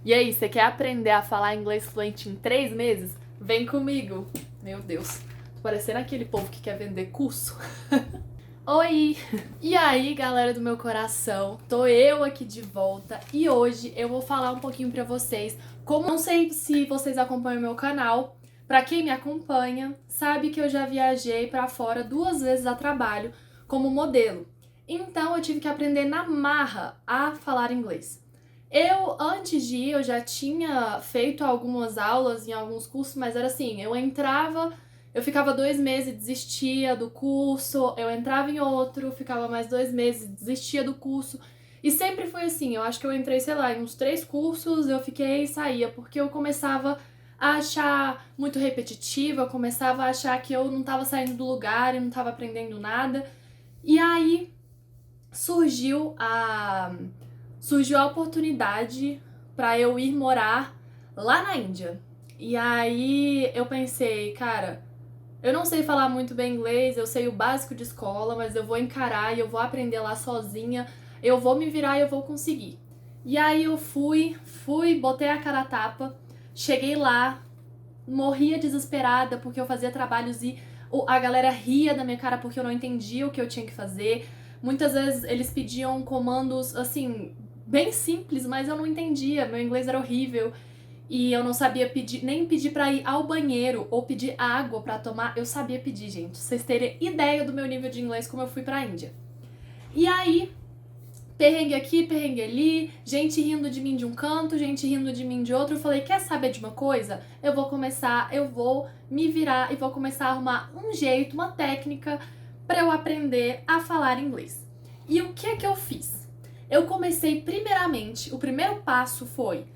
E aí, você quer aprender a falar inglês fluente em 3 meses? Vem comigo! Meu Deus, tô parecendo aquele povo que quer vender curso. Oi! E aí, galera do meu coração, tô eu aqui de volta e hoje eu vou falar um pouquinho pra vocês como... Não sei se vocês acompanham o meu canal, pra quem me acompanha, sabe que eu já viajei pra fora 2 vezes a trabalho como modelo. Então eu tive que aprender na marra a falar inglês. Antes de ir, eu já tinha feito algumas aulas em alguns cursos, mas era assim, eu entrava, eu ficava 2 meses e desistia do curso, eu entrava em outro, ficava mais 2 meses e desistia do curso. E sempre foi assim, eu acho que eu entrei, sei lá, em uns 3 cursos, eu fiquei e saía, porque eu começava a achar muito repetitivo, eu começava a achar que eu não tava saindo do lugar e não tava aprendendo nada. E aí surgiu a oportunidade para eu ir morar lá na Índia. E aí eu pensei, cara, eu não sei falar muito bem inglês, eu sei o básico de escola, mas eu vou encarar e eu vou aprender lá sozinha, eu vou me virar e eu vou conseguir. E aí eu fui, botei a cara a tapa, cheguei lá, morria desesperada porque eu fazia trabalhos e a galera ria da minha cara porque eu não entendia o que eu tinha que fazer. Muitas vezes eles pediam comandos, assim, bem simples, mas eu não entendia, meu inglês era horrível e eu não sabia pedir, nem pedir pra ir ao banheiro ou pedir água pra tomar. Eu sabia pedir, gente, pra vocês terem ideia do meu nível de inglês como eu fui pra Índia. E aí, perrengue aqui, perrengue ali, gente rindo de mim de um canto, gente rindo de mim de outro. Eu falei, quer saber de uma coisa? Eu vou me virar e vou começar a arrumar um jeito, uma técnica pra eu aprender a falar inglês. E o que eu fiz? Eu comecei primeiramente, o primeiro passo foi,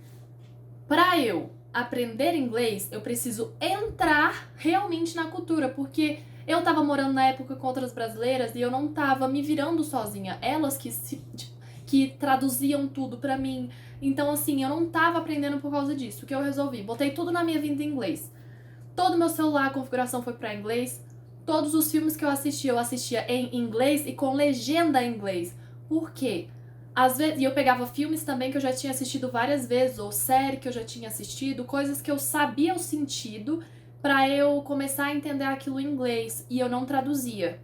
pra eu aprender inglês, eu preciso entrar realmente na cultura, porque eu tava morando na época com outras brasileiras e eu não tava me virando sozinha. Elas que traduziam tudo pra mim. Então, assim, eu não tava aprendendo por causa disso. O que eu resolvi? Botei tudo na minha vida em inglês. Todo meu celular, a configuração foi pra inglês. Todos os filmes que eu assistia em inglês e com legenda em inglês. Por quê? Às vezes, e eu pegava filmes também que eu já tinha assistido várias vezes, ou série que eu já tinha assistido, coisas que eu sabia o sentido pra eu começar a entender aquilo em inglês e eu não traduzia.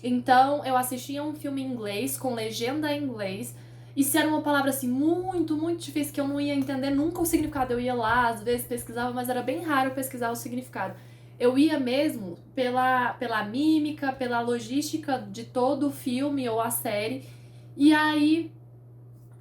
Então eu assistia um filme em inglês, com legenda em inglês, e se era uma palavra assim muito, muito difícil que eu não ia entender nunca o significado, eu ia lá, às vezes pesquisava, mas era bem raro pesquisar o significado. Eu ia mesmo pela mímica, pela logística de todo o filme ou a série, e aí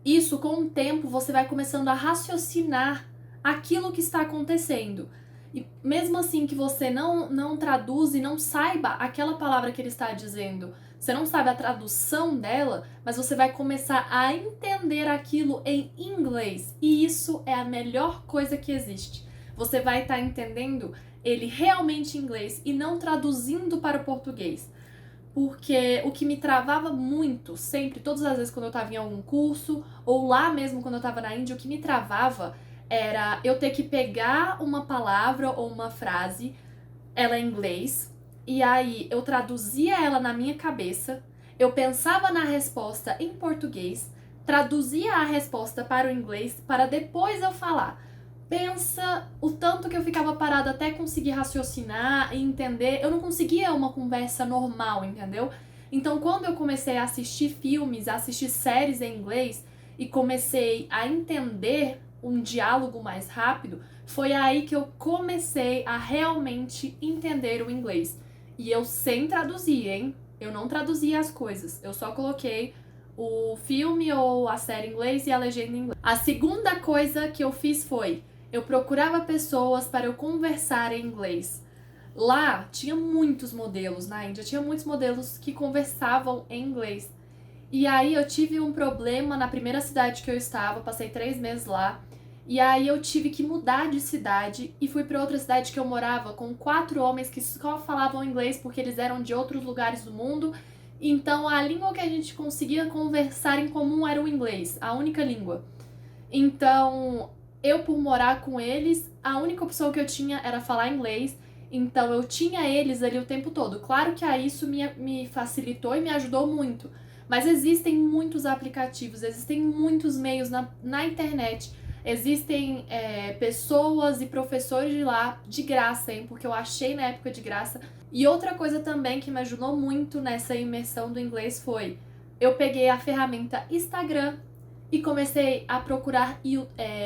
isso, com o tempo, você vai começando a raciocinar aquilo que está acontecendo. E mesmo assim que você não traduz e não saiba aquela palavra que ele está dizendo, você não sabe a tradução dela, mas você vai começar a entender aquilo em inglês. E isso é a melhor coisa que existe. Você vai estar entendendo ele realmente em inglês e não traduzindo para o português. Porque o que me travava muito, sempre, todas as vezes quando eu tava em algum curso, ou lá mesmo quando eu tava na Índia, o que me travava era eu ter que pegar uma palavra ou uma frase, ela em inglês, e aí eu traduzia ela na minha cabeça, eu pensava na resposta em português, traduzia a resposta para o inglês, para depois eu falar. Pensa o tanto que eu ficava parada até conseguir raciocinar e entender. Eu não conseguia uma conversa normal, entendeu? Então, quando eu comecei a assistir filmes, a assistir séries em inglês e comecei a entender um diálogo mais rápido, foi aí que eu comecei a realmente entender o inglês. E eu sem traduzir, hein? Eu não traduzia as coisas, eu só coloquei o filme ou a série em inglês e a legenda em inglês. A segunda coisa que eu fiz foi eu procurava pessoas para eu conversar em inglês. Lá tinha muitos modelos, na Índia tinha muitos modelos que conversavam em inglês. E aí eu tive um problema na primeira cidade que eu estava, passei 3 meses lá. E aí eu tive que mudar de cidade e fui para outra cidade que eu morava com 4 homens que só falavam inglês porque eles eram de outros lugares do mundo. Então a língua que a gente conseguia conversar em comum era o inglês, a única língua. Então, eu por morar com eles, a única opção que eu tinha era falar inglês, então eu tinha eles ali o tempo todo. Claro que aí isso me facilitou e me ajudou muito, mas existem muitos aplicativos, existem muitos meios na internet Existem pessoas e professores de lá de graça, hein? Porque eu achei na época de graça. E outra coisa também que me ajudou muito nessa imersão do inglês foi: eu peguei a ferramenta Instagram e comecei a procurar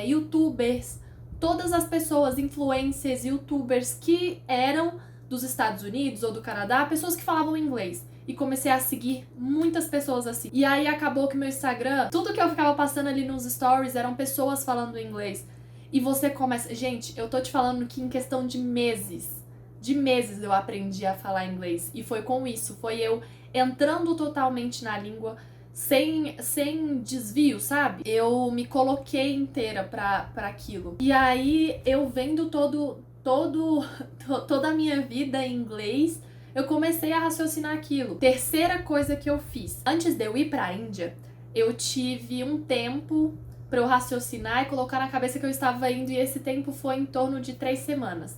youtubers, todas as pessoas, influencers, youtubers que eram dos Estados Unidos ou do Canadá, pessoas que falavam inglês. E comecei a seguir muitas pessoas assim. E aí acabou que meu Instagram, tudo que eu ficava passando ali nos stories eram pessoas falando inglês. E você começa... Gente, eu tô te falando que em questão de meses eu aprendi a falar inglês. E foi com isso, foi eu entrando totalmente na língua, sem desvio, sabe? Eu me coloquei inteira pra aquilo. E aí eu vendo toda a minha vida em inglês, eu comecei a raciocinar aquilo. Terceira coisa que eu fiz. Antes de eu ir pra Índia, eu tive um tempo pra eu raciocinar e colocar na cabeça que eu estava indo, e esse tempo foi em torno de 3 semanas.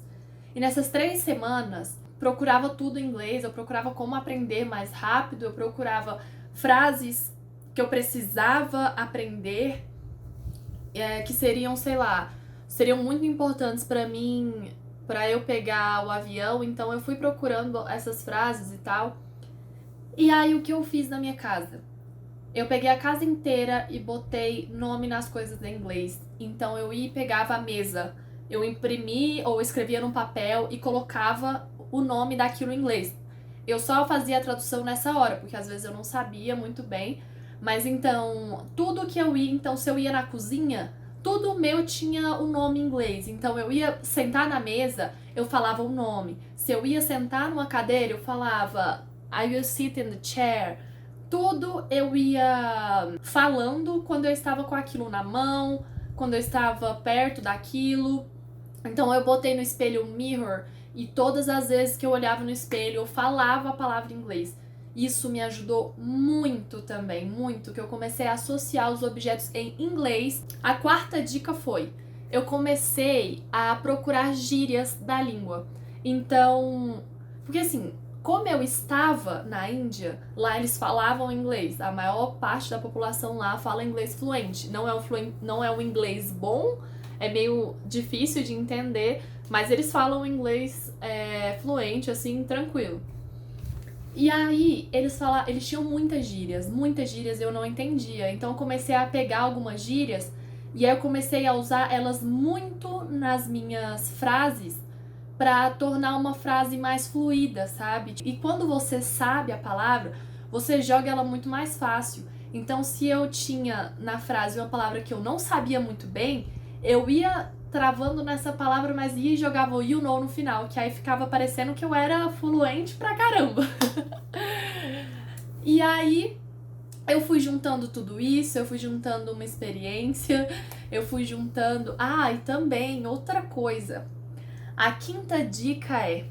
E nessas 3 semanas, procurava tudo em inglês, eu procurava como aprender mais rápido, eu procurava frases que eu precisava aprender, que seriam, sei lá, seriam muito importantes pra mim, pra eu pegar o avião. Então eu fui procurando essas frases e tal. E aí o que eu fiz na minha casa? Eu peguei a casa inteira e botei nome nas coisas em inglês. Então eu ia e pegava a mesa, eu imprimi ou escrevia num papel e colocava o nome daquilo em inglês. Eu só fazia a tradução nessa hora, porque às vezes eu não sabia muito bem. Mas então, tudo que eu ia, então se eu ia na cozinha, tudo meu tinha o nome em inglês. Então eu ia sentar na mesa, eu falava o nome. Se eu ia sentar numa cadeira, eu falava I will sit in the chair. Tudo eu ia falando quando eu estava com aquilo na mão, quando eu estava perto daquilo. Então eu botei no espelho mirror e todas as vezes que eu olhava no espelho eu falava a palavra em inglês. Isso me ajudou muito também, muito, que eu comecei a associar os objetos em inglês. A quarta dica foi: eu comecei a procurar gírias da língua. Então, porque assim, como eu estava na Índia, lá eles falavam inglês. A maior parte da população lá fala inglês fluente. Não é um inglês bom, é meio difícil de entender, mas eles falam inglês fluente, assim, tranquilo. E aí, eles tinham muitas gírias eu não entendia. Então eu comecei a pegar algumas gírias e aí eu comecei a usar elas muito nas minhas frases pra tornar uma frase mais fluida, sabe? E quando você sabe a palavra, você joga ela muito mais fácil. Então, se eu tinha na frase uma palavra que eu não sabia muito bem, eu ia travando nessa palavra, mas ia e jogava o you know no final, que aí ficava parecendo que eu era fluente pra caramba. E aí eu fui juntando tudo isso, eu fui juntando uma experiência, eu fui juntando... Ah, e também outra coisa. A quinta dica é: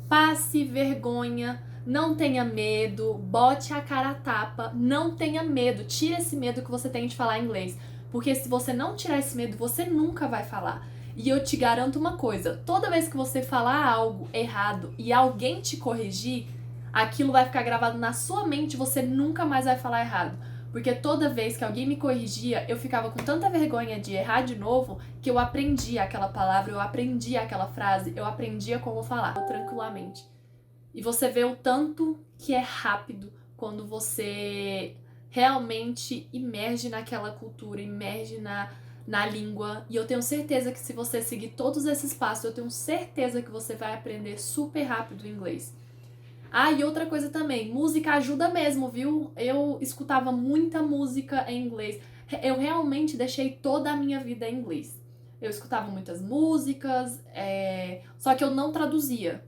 passe vergonha, não tenha medo, bote a cara a tapa, não tenha medo, tire esse medo que você tem de falar inglês. Porque se você não tirar esse medo, você nunca vai falar. E eu te garanto uma coisa: toda vez que você falar algo errado e alguém te corrigir, aquilo vai ficar gravado na sua mente, você nunca mais vai falar errado. Porque toda vez que alguém me corrigia, eu ficava com tanta vergonha de errar de novo, que eu aprendia aquela palavra, eu aprendia aquela frase, eu aprendia como falar tranquilamente. E você vê o tanto que é rápido quando você realmente imerge naquela cultura, imerge na língua. E eu tenho certeza que se você seguir todos esses passos, eu tenho certeza que você vai aprender super rápido o inglês. Ah, e outra coisa também, música ajuda mesmo, viu? Eu escutava muita música em inglês. Eu realmente deixei toda a minha vida em inglês. Eu escutava muitas músicas, só que eu não traduzia.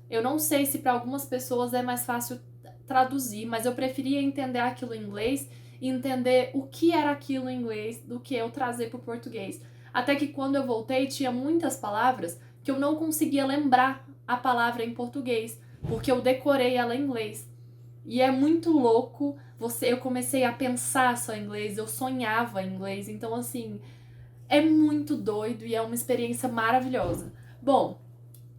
Eu não sei se para algumas pessoas é mais fácil traduzir, mas eu preferia entender aquilo em inglês e entender o que era aquilo em inglês do que eu trazer para o português. Até que quando eu voltei, tinha muitas palavras que eu não conseguia lembrar a palavra em português, porque eu decorei ela em inglês. E é muito louco, eu comecei a pensar só em inglês, eu sonhava em inglês, então assim, é muito doido e é uma experiência maravilhosa. Bom,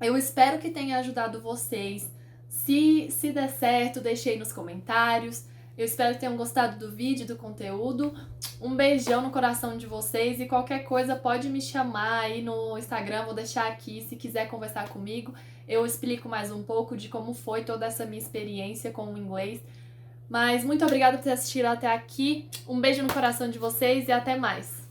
eu espero que tenha ajudado vocês. Se der certo, deixei nos comentários. Eu espero que tenham gostado do vídeo, do conteúdo. Um beijão no coração de vocês e qualquer coisa pode me chamar aí no Instagram, vou deixar aqui se quiser conversar comigo. Eu explico mais um pouco de como foi toda essa minha experiência com o inglês. Mas muito obrigada por ter assistido até aqui. Um beijo no coração de vocês e até mais.